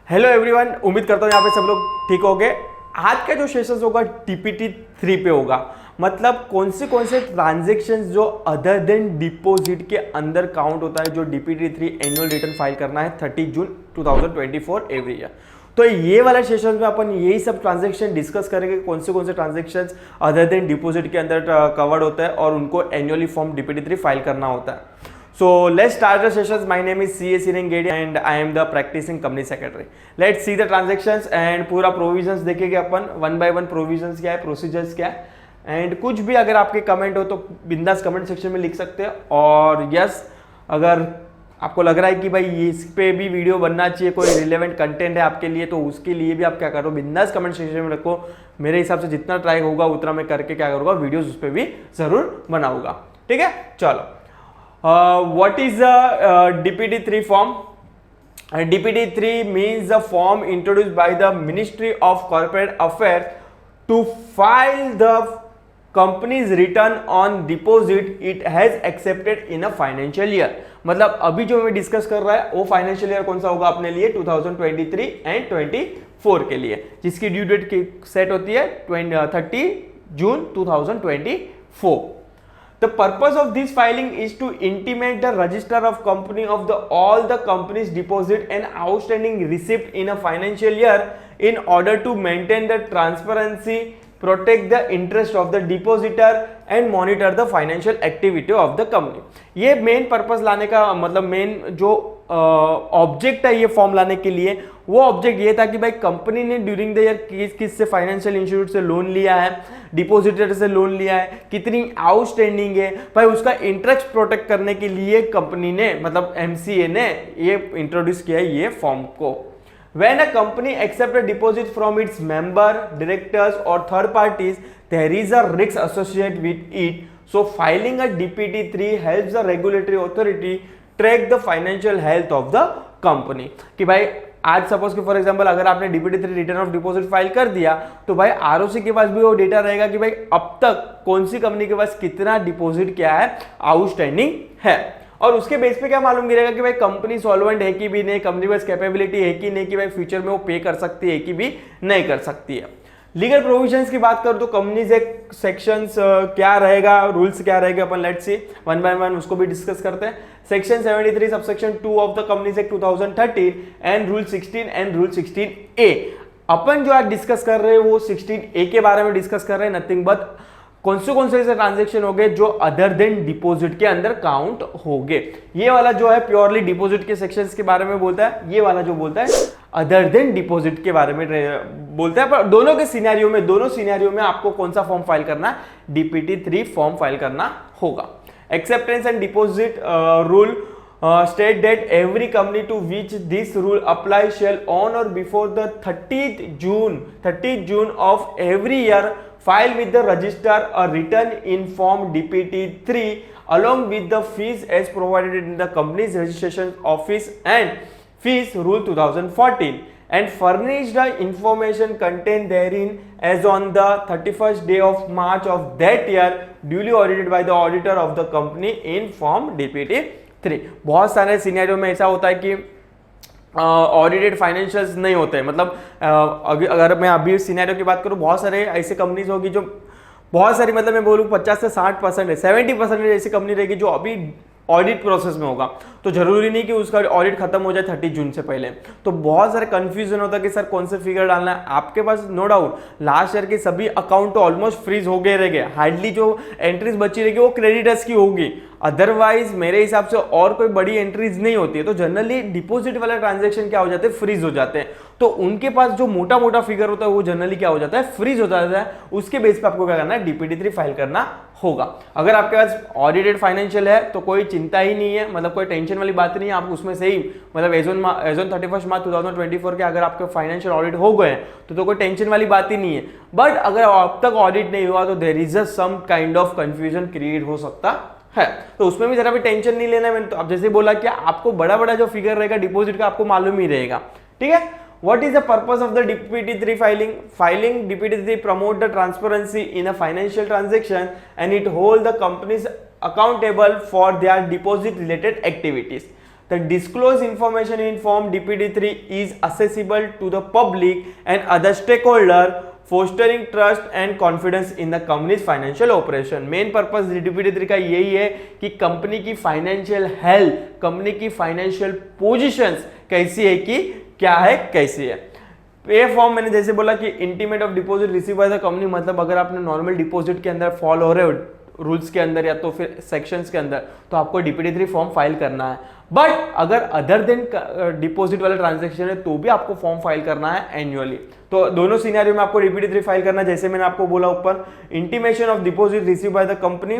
Hello everyone, उम्मीद करता हूँ यहाँ पे सब लोग ठीक हो गए। आज का जो सेशन होगा डीपीटी 3 पे होगा। मतलब कौन से ट्रांजेक्शन्स जो अदर देन डिपॉजिट के अंदर काउंट होता है, जो डीपीटी 3 एनुअल रिटर्न फाइल करना है 30 जून 2024 एवरी ईयर। तो ये वाला सेशन में अपन यही सब ट्रांजेक्शन डिस्कस करेंगे, कौन से ट्रांजेक्शन्स अदर देन डिपॉजिट के अंदर कवर्ड होता है और उनको एनुअली फॉर्म डीपीटी 3 फाइल करना होता है। So let's start the sessions. My name is C.A. Sirengedi and I am the practicing company secretary. Let's see the transactions and पूरा provisions देखेंगे अपन वन बाय वन। provisions क्या है, procedures क्या है, and कुछ भी अगर आपके कमेंट हो तो बिंदास कमेंट सेक्शन में लिख सकते हैं। और यस, अगर आपको लग रहा है कि भाई इस पे भी वीडियो बनना चाहिए, कोई रिलेवेंट कंटेंट है आपके लिए, तो उसके लिए भी आप क्या करो, बिंदास कमेंट सेक्शन में रखो। मेरे हिसाब से जितना ट्राई होगा उतना मैं करके क्या करूँगा, वीडियोज उस पर भी जरूर बनाऊंगा। ठीक है, चलो। What is the DPT3 form? DPT3 means the form introduced by the Ministry of Corporate Affairs to file the company's return on deposit it has accepted in a financial year। मतलब अभी जो मैं डिस्कस कर रहा है वो financial year कौन सा होगा अपने लिए, 2023 एंड 24 के लिए, जिसकी ड्यू डेट की सेट होती है 30 जून 2024। The purpose of this filing is to intimate the register of company of all the company's deposit and outstanding receipt in a financial year in order to maintain the transparency, protect the interest of the depositor and monitor the financial activity of the company। ये main purpose लाने का मतलब main जो object है ये form लाने के लिए, वो ऑब्जेक्ट ये था कि भाई कंपनी ने ड्यूरिंग द ईयर किस से फाइनेंशियल इंस्टीट्यूट से लोन लिया है, डिपॉजिटर से लोन लिया है, कितनी आउटस्टैंडिंग है, भाई उसका इंटरेस्ट प्रोटेक्ट करने के लिए कंपनी ने मतलब एमसीए ने ये इंट्रोड्यूस किया है ये फॉर्म को। When a company accepts a deposit from its member, directors or third parties, there is a risk associated with it. So filing a DPT3 helps the regulatory authority track the financial health of the company। कि भाई आज suppose कि for example अगर आपने DPT3 return of deposit file कर दिया तो भाई आरओसी के पास भी वो डेटा रहेगा कि भाई अब तक कौन सी कंपनी के पास कितना डिपॉजिट क्या है, आउटस्टैंडिंग है, और उसके बेस पे क्या मालूम गिरेगा कि भाई कंपनी सॉल्वेंट है कि भी नहीं, कंपनी के पास कैपेबिलिटी है कि नहीं, कि भाई फ्यूचर में वो पे कर सकती है कि भी नहीं कर सकती है। लीगल प्रोविजंस की बात करूं तो कंपनीज एक सेक्शंस क्या रहेगा, रूल्स क्या रहेगा, अपन let's see one by one उसको भी डिस्कस करते हैं। Section 73 subsection 2 of the companies act 2013 and rule 16 and rule 16A। अपन जो आज डिस्कस कर रहे हैं वो 16A के बारे में डिस्कस कर रहे हैं। नथिंग बट कौन से ऐसे ट्रांजेक्शन हो गए जो अदर देन डिपॉजिट के अंदर काउंट हो गए। ये वाला जो है प्योरली डिपॉजिट के सेक्शंस के बारे में बोलता है, ये वाला जो बोलता है अदर देन डिपॉजिट के बारे में बोलता है। पर दोनों सिनेरियो में आपको कौन सा फॉर्म फाइल करना है, DPT3 फॉर्म फाइल करना होगा। Acceptance and deposit rule state that every company to which this rule applies shall on or before the 30th June of every year file with the register a return in form DPT3 along with the fees as provided in the company's registration office and fees rule 2014 and furnish the information contained therein as on the 31st day of March of that year duly audited by the auditor of the company in form DPT3। बहुत सारे scenario में ऐसा होता है कि audited financials नहीं होते हैं। मतलब अगर मैं अभी सिनेरियो की बात करूं, बहुत सारे ऐसे कंपनीज होगी जो बहुत सारी, मतलब मैं बोलूं 50 से 60% है, 70% ऐसी कंपनी रहेगी जो अभी ऑडिट प्रोसेस में होगा। तो जरूरी नहीं कि उसका ऑडिट खत्म हो जाए 30 जून से पहले। तो बहुत सारे कंफ्यूजन होता है कि सर कौन से फिगर डालना है। आपके पास नो डाउट लास्ट ईयर के सभी अकाउंट तो ऑलमोस्ट फ्रीज हो गए रहेंगे, हार्डली जो एंट्रीज बची रहेगी वो क्रेडिटर्स की होगी, अदरवाइज मेरे हिसाब से और कोई बड़ी एंट्रीज नहीं होती है। तो जनरली डिपॉजिट वाला ट्रांजेक्शन क्या हो जाते हैं, फ्रीज हो जाते हैं। तो उनके पास जो मोटा फिगर होता है वो जनरली क्या हो जाता है, फ्रीज हो जाता है। उसके बेस पे आपको क्या करना है, DPT3 फाइल करना होगा। अगर आपके पास ऑडिटेड फाइनेंशियल है तो कोई चिंता ही नहीं है, मतलब कोई टेंशन वाली बात नहीं है। आप उसमें से ही मतलब एज ऑन 31 मार्च 2024 के अगर आपके फाइनेंशियल ऑडिट हो गए तो कोई टेंशन वाली बात ही नहीं है। बट अगर अब तक ऑडिट नहीं हुआ तो there is some kind of confusion create हो सकता है। तो उसमें भी जरा भी टेंशन नहीं लेना। मैंने तो अब जैसे बोला कि आपको बड़ा जो फिगर रहेगा डिपॉजिट का आपको मालूम ही रहेगा। ठीक है, What is the purpose of the DPT3 filing? Filing DPT3 promote the transparency in a financial transaction and it hold the companies accountable for their deposit related activities। The disclosed information in Form DPT3 is accessible to the public and other stakeholder, fostering trust and confidence in the company's financial operation. Main purpose DPT3 का यही है कि company की financial health, company की financial positions कैसी है कि क्या है कैसी है। ये फॉर्म मैंने जैसे बोला कि intimate of deposit receive by the company, मतलब अगर आपने नॉर्मल डिपॉजिट के अंदर फॉल हो रहे हो रूल्स के अंदर या तो फिर सेक्शंस के अंदर, तो आपको DPT3 फॉर्म फाइल करना है। बट अगर अदर देन डिपॉजिट वाला ट्रांजैक्शन है तो भी आपको फॉर्म फाइल करना है एनुअली। तो दोनों सिनेरियो में आपको DPT3 फाइल करना है, जैसे मैंने आपको बोला ऊपर, intimation of deposit receive by the company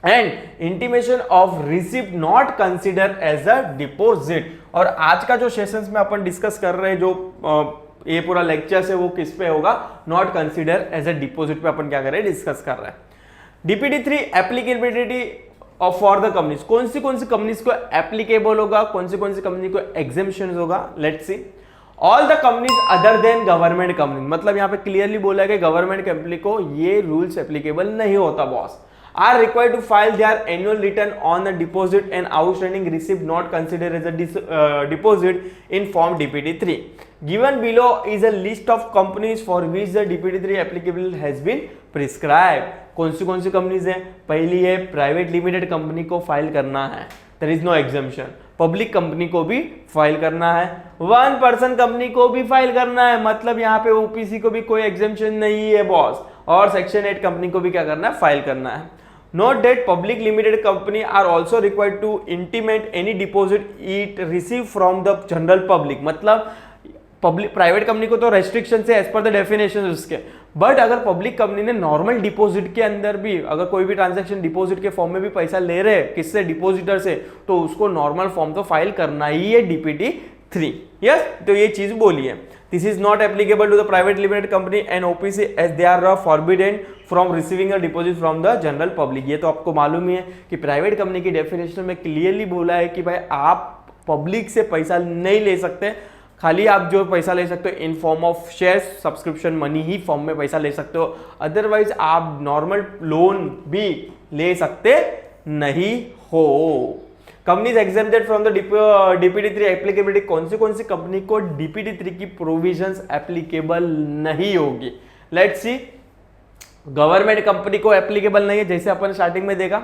and intimation of receive not consider as a deposit. और आज का जो सेशंस में अपन डिस्कस कर रहे हैं, जो ये पूरा लेक्चर है वो किस पे होगा, not consider as a deposit पे अपन क्या कर रहे हैं, डिस्कस कर रहे हैं। DPT3 applicability for the companies, कौन सी कंपनीज को एप्लीकेबल होगा, कौन सी कंपनी को एग्जेम्पशन होगा। Let's see, all the companies other than government company, मतलब यहाँ पे क्लियरली बोला है कि गवर्नमेंट कंपनी को ये रूल्स एप्लीकेबल नहीं होता boss, are required to file their annual return on the deposit and outstanding receipt not considered as a deposit in form DPT3. Given below is a list of companies for which the DPT3 applicable has been prescribed. कौन सी companies है, पहली है private limited company को file करना है, there is no exemption। Public company को भी file करना है, 1 पर्सन कंपनी को भी फाइल करना है, मतलब यहाँ पे OPC को भी कोई एग्जेम्पशन नहीं है बॉस, और सेक्शन 8 कंपनी को भी क्या करना है, फाइल करना है। Note that public limited company are also required to intimate any deposit it receive from the general public, मतलब पब्लिक प्राइवेट कंपनी को तो रेस्ट्रिक्शन है एज पर द डेफिनेशन उसके, बट अगर पब्लिक कंपनी ने नॉर्मल डिपॉजिट के अंदर भी अगर कोई भी ट्रांजैक्शन डिपॉजिट के फॉर्म में भी पैसा ले रहे हैं किससे, डिपॉजिटर से, तो उसको नॉर्मल फॉर्म तो फाइल करना ही है DPT3। यस, तो ये चीज बोली है। This is not applicable to the private limited company and OPC as they are forbidden from receiving a deposit from the general public. ये तो आपको मालूम ही है कि प्राइवेट कंपनी की डेफिनेशन में क्लियरली बोला है कि भाई आप पब्लिक से पैसा नहीं ले सकते, खाली आप जो पैसा ले सकते हो in form of shares, subscription money he form में पैसा ले सकते हो, अदरवाइज आप नॉर्मल लोन भी ले सकते नहीं हो। Companies exempted from the DPT3 applicability, कौन सी कंपनी को DPT3 की प्रोविजंस एप्लीकेबल नहीं होगी। लेट्स सी, गवर्नमेंट कंपनी को एप्लीकेबल नहीं है, जैसे अपन स्टार्टिंग में देखा,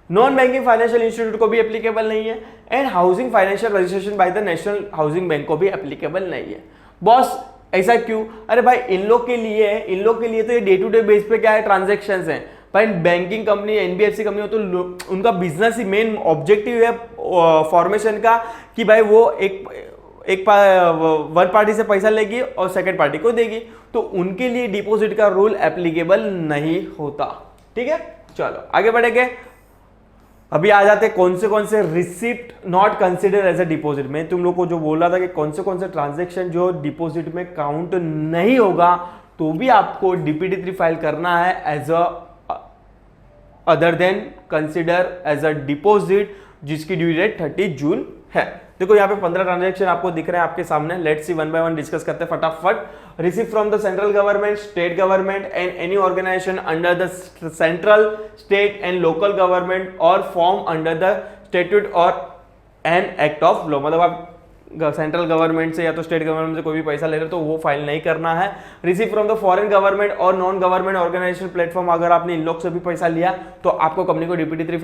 नॉन बैंकिंग फाइनेंशियल इंस्टीट्यूट को भी एप्लीकेबल नहीं है, and housing financial registration by the national housing bank को भी एप्लीकेबल नहीं है। बॉस ऐसा क्यों? अरे भाई इन लोग के लिए तो ये डे टू डे बेस पे क्या है, ट्रांजेक्शन्स हैं भाई। बैंकिंग कंपनी, NBFC कंपनी हो तो उनका बिजनेस ही मेन ऑब्जेक्टिव है फॉर्मेशन का कि भाई वो एक वन पार्टी से पैसा लेगी और सेकंड पार्टी को देगी, तो उनके लिए डिपॉजिट का रूल एप्लीकेबल नहीं होता। ठीक है, चलो आगे बढ़ेंगे। अभी आ जाते कौन से receipt not consider as a deposit. मैं तुम लोग को जो बोल रहा था कि कौन से ट्रांजैक्शन जो डिपॉजिट में काउंट नहीं होगा तो भी आपको DPT3 फाइल करना है as a other than consider as a deposit, जिसकी ड्यू डेट 30 जून है। देखो यहाँ पे 15 ट्रांजैक्शन आपको दिख रहे हैं आपके सामने। Let's see one by one discuss करते हैं फटाफट। Receive from the central government, state government and any organisation under the central, state and local government और फॉर्म अंडर द स्टैट्यूट और एन एक्ट ऑफ लॉ, मतलब आप central government से या तो स्टेट गवर्नमेंट से कोई भी पैसा ले रहे हो तो वो फाइल नहीं करना है। Receive from the foreign government और नॉन गवर्नमेंट ऑर्गेनाइजेशन प्लेटफॉर्म, अगर आपने इन लोग से भी पैसा लिया तो आपको कंपनी को DPT3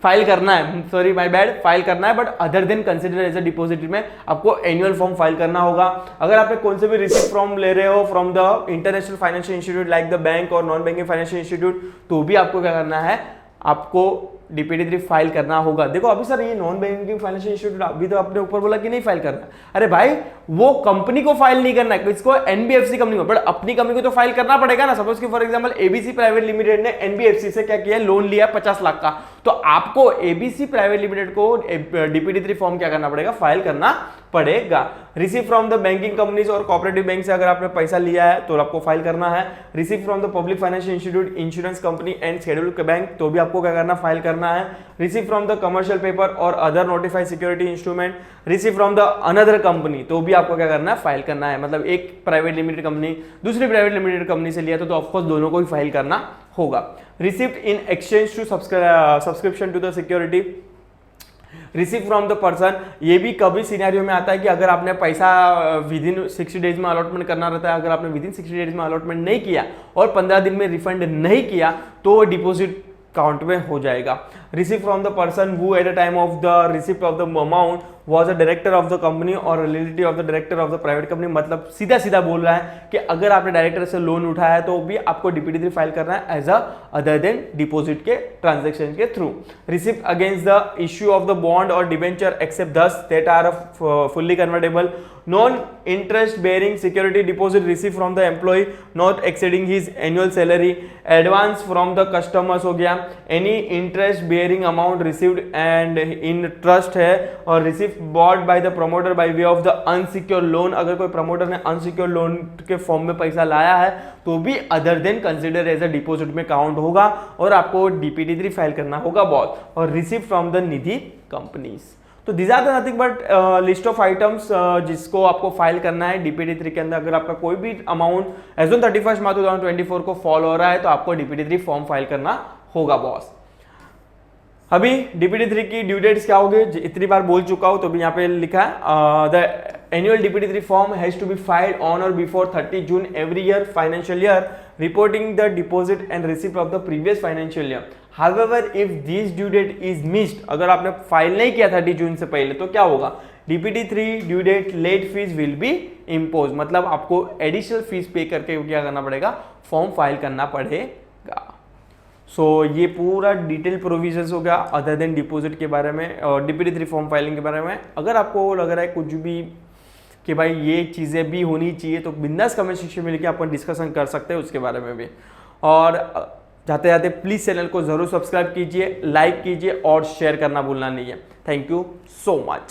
फाइल करना है, सॉरी माय बैड, फाइल करना है, but other than consider as a deposit में आपको एनुअल फॉर्म फाइल करना होगा। अगर आपने कौन से भी रिसीव फ्रॉम ले रहे हो from the international financial institute like the bank और नॉन बैंकिंग फाइनेंशियल इंस्टीट्यूट, तो भी आपको क्या करना है, आपको DPT3 फाइल करना होगा। देखो अभी सर ये नॉन बैंकिंग फाइनेंशियल इंस्टीट्यूट अभी तो आपने ऊपर बोला कि नहीं फाइल करना, अरे भाई वो कंपनी को फाइल नहीं करना है, इसको NBFC कंपनी को, बट अपनी कंपनी को तो फाइल करना पड़ेगा ना। सपोज कि for example ABC private limited ने NBFC से क्या किया, लोन लिया 50 लाख का, तो आपको ABC प्राइवेट लिमिटेड को DPT3 फॉर्म क्या करना पड़ेगा, फाइल करना पड़ेगा। Receive from the banking companies और कोऑपरेटिव बैंक से अगर आपने पैसा लिया है तो आपको फाइल करना है। Receive from the public financial institute, insurance company and scheduled bank, तो भी आपको क्या करना, फाइल करना है। Receive from the commercial paper और other notified security instrument, receive from the another company, तो भी आपको क्या करना है, फाइल करना है। मतलब एक प्राइवेट लिमिटेड कंपनी दूसरी प्राइवेट लिमिटेड कंपनी से लिया तो ऑफकोर्स दोनों को ही फाइल करना होगा। Receipt in exchange to subscription to the security, receive from the person, ये भी कभी सिनेरियो में आता है कि अगर आपने पैसा विद इन 60 डेज में अलॉटमेंट करना रहता है, अगर आपने विद इन 60 डेज में अलॉटमेंट नहीं किया और 15 दिन में रिफंड नहीं किया तो डिपॉजिट काउंट में हो जाएगा। Receive from the person who at the time of the receipt of the amount was a director of the company और relative of the director of the private company, मतलब सीधा सीधा बोल रहा है कि अगर आपने डायरेक्टर से लोन उठाया है तो भी आपको DPT3 फाइल करना है एज अदर देन डिपॉजिट के ट्रांजेक्शन के through. Receipt against the issue of the bond और debenture except those that are fully convertible, non interest bearing security deposit receive from the employee not exceeding his annual salary, advance from the customers हो गया, any interest bearing amount received and in trust है, और receive bought by the promoter by way of the unsecure loan, अगर कोई promoter ने unsecure loan के form में पैसा लाया है तो भी other than consider as a deposit में काउंट होगा और आपको DPT3 फाइल करना होगा बॉस। और receive from the Nidhi companies. तो this are the nothing but list of items जिसको आपको फाइल करना है DPT3 के अंदर। अगर आपका कोई भी अमाउंट एज ऑन 31 मार्च 2024 को फॉल हो रहा है तो आपको DPT3 फॉर्म फाइल करना होगा बॉस। अभी DPT3 की ड्यू डेट्स क्या होगी, इतनी बार बोल चुका हूं तो भी यहाँ पे लिखा है the annual DPT3 form has to be filed on और before 30 June every year financial year reporting the deposit and receipt of the previous financial year. However if this due date is missed, अगर आपने file नहीं किया 30 जून से पहले तो क्या होगा, DPT3 due date late fees will be impose, मतलब आपको एडिशनल फीस पे करके क्या करना पड़ेगा, फॉर्म फाइल करना पड़ेगा। सो ये पूरा डिटेल प्रोविजंस हो गया अदर देन डिपॉजिट के बारे में और DPT3 फॉर्म फाइलिंग के बारे में। अगर आपको लग रहा है कुछ भी कि भाई ये चीज़ें भी होनी चाहिए तो बिंदास कमेंट सेक्शन में लिखके अपन डिस्कशन कर सकते हैं उसके बारे में भी। और जाते जाते प्लीज़ चैनल को ज़रूर सब्सक्राइब कीजिए, लाइक कीजिए और शेयर करना भूलना नहीं है। Thank you so much.